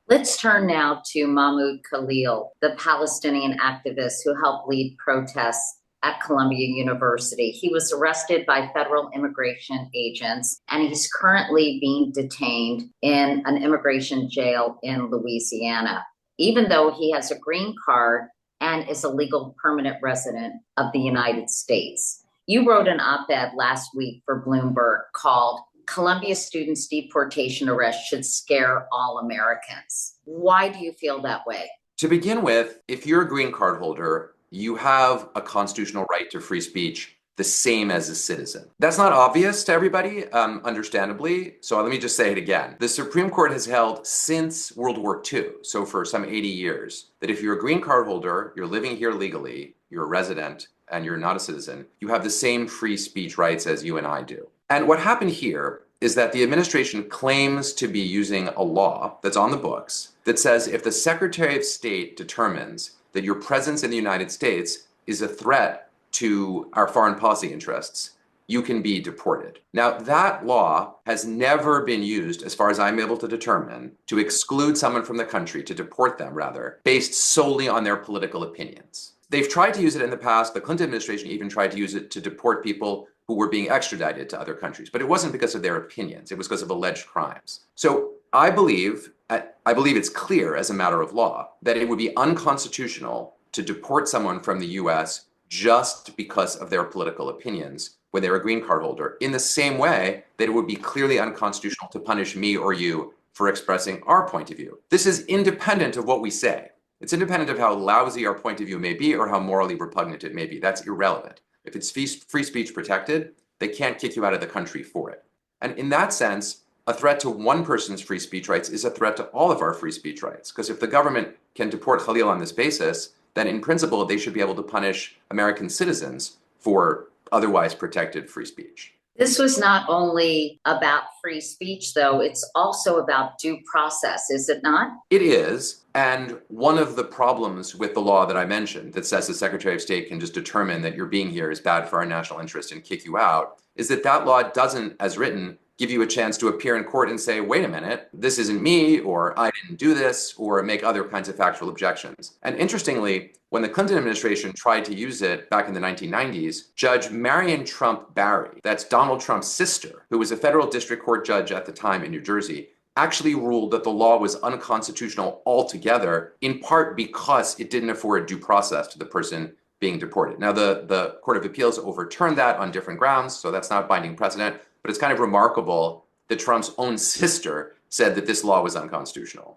Let's turn now to Mahmoud Khalil, the Palestinian activist who helped lead protests at Columbia University. He was arrested by federal immigration agents and he's currently being detained in an immigration jail in Louisiana, even though he has a green card and is a legal permanent resident of the United States. You wrote an op ed last week for Bloomberg called Columbia students' deportation arrest should scare all Americans. Why do you feel that way? To begin with, if you're a green card holder, you have a constitutional right to free speech the same as a citizen. That's not obvious to everybody, understandably. So let me just say it again. The Supreme Court has held since World War II, so for some 80 years, that if you're a green card holder, you're living here legally, you're a resident, and you're not a citizen, you have the same free speech rights as you and I do. And what happened here is that the administration claims to be using a law that's on the books that says if the Secretary of State determines that your presence in the United States is a threat to our foreign policy interests, you can be deported. Now, that law has never been used, as far as I'm able to determine, to exclude someone from the country, to deport them rather, based solely on their political opinions. They've tried to use it in the past. The Clinton administration even tried to use it to deport people who were being extradited to other countries. But it wasn't because of their opinions. It was because of alleged crimes. So I believe it's clear as a matter of law that it would be unconstitutional to deport someone from the US just because of their political opinions when they're a green card holder, in the same way that it would be clearly unconstitutional to punish me or you for expressing our point of view. This is independent of what we say. It's independent of how lousy our point of view may be or how morally repugnant it may be. That's irrelevant. If it's free speech protected, they can't kick you out of the country for it. And in that sense, a threat to one person's free speech rights is a threat to all of our free speech rights. Because if the government can deport Khalil on this basis, then in principle, they should be able to punish American citizens for otherwise protected free speech. This was not only about free speech, though, it's also about due process, is it not? It is. And one of the problems with the law that I mentioned that says the Secretary of State can just determine that your being here is bad for our national interest and kick you out is that that law doesn't, as written, give you a chance to appear in court and say, wait a minute, this isn't me, or I didn't do this, or make other kinds of factual objections. And interestingly, when the Clinton administration tried to use it back in the 1990s, Judge Marion Trump Barry, that's Donald Trump's sister, who was a federal district court judge at the time in New Jersey, actually ruled that the law was unconstitutional altogether, in part because it didn't afford due process to the person being deported. Now, the Court of Appeals overturned that on different grounds, so that's not binding precedent, but it's kind of remarkable that Trump's own sister said that this law was unconstitutional.